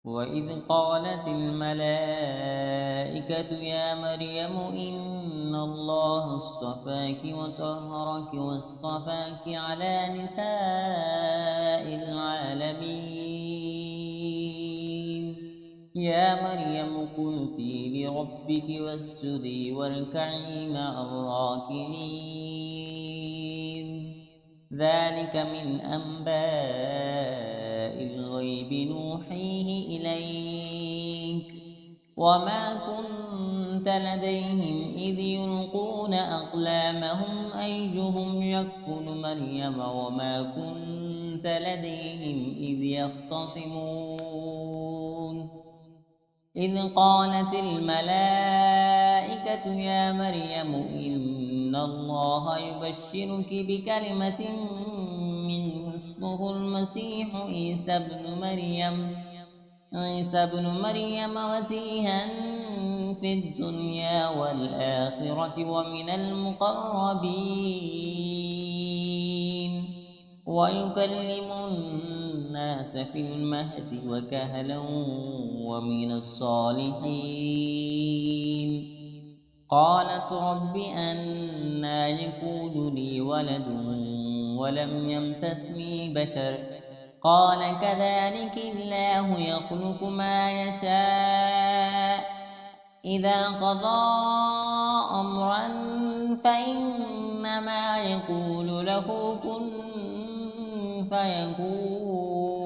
وإذ قالت الملائكة يا مريم إن الله اصطفاك وطهرك واصطفاك على نساء العالمين يا مريم اقنتي لربك واسجدي واركعي مع الراكعين ذلك من أنباء الغيب نوحيه إليك وما كنت لديهم إذ يلقون أقلامهم أيهم يكفل مريم وما كنت لديهم إذ يختصمون إذ قالت الملائكة يا مريم إن الله يبشرك بكلمة منه اسمه المسيح عيسى بن مريم وجيها في الدنيا والآخرة ومن المقربين ويكلم الناس في المهد وكهلا ومن الصالحين قالت رب أنى يكون لي ولد ولم يمسسني بشر قال كذلك الله يخلق ما يشاء إذا قضى أمرا فإنما يقول له كن فيكون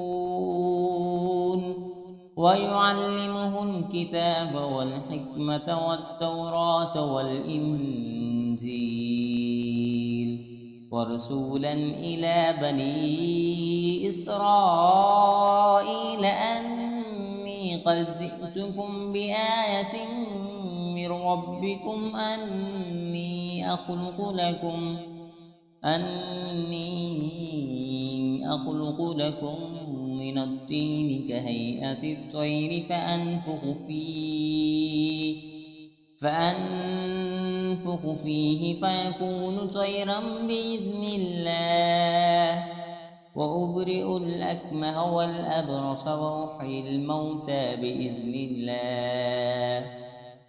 ويعلمه الكتاب والحكمة والتوراة والإنجيل ورسولا إلى بني إسرائيل أني قد جئتكم بآية من ربكم أني أخلق لكم من الطين كهيئة الطير فأنفخ فيه فيكون طيرا بإذن الله وأبرئ الأكمه والأبرص وأحيي الموتى بإذن الله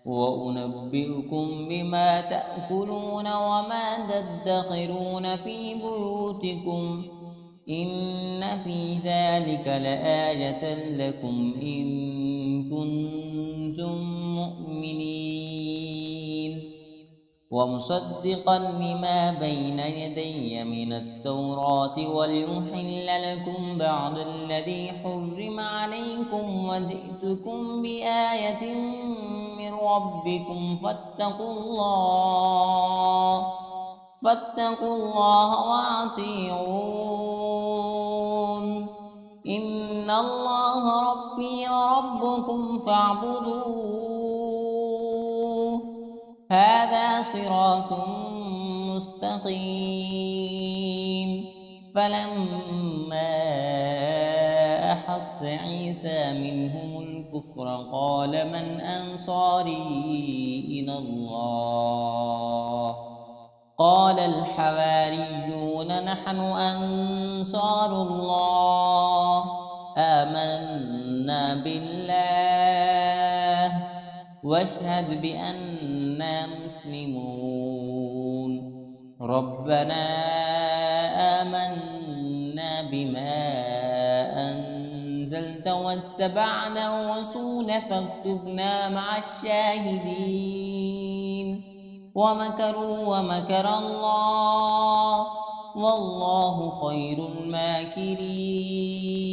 وأنبئكم بما تأكلون وما تدخرون في بيوتكم إن في ذلك لآية لكم إن كنتم مؤمنين ومصدقا لما بين يدي من التوراة وليحل لكم بعض الذي حرم عليكم وجئتكم بآية من ربكم فاتقوا الله وأطيعون إن الله ربي وربكم فاعبدوه هذا صراط مستقيم فلما أحس عيسى منهم الكفر قال من أنصاري إلى الله قال الحواريون نحن أنصار الله آمنا بالله واشهد بأننا مسلمون ربنا آمنا بما أنزلت واتبعنا الرسول فاكتبنا مع الشاهدين ومكروا ومكر الله والله خير الماكرين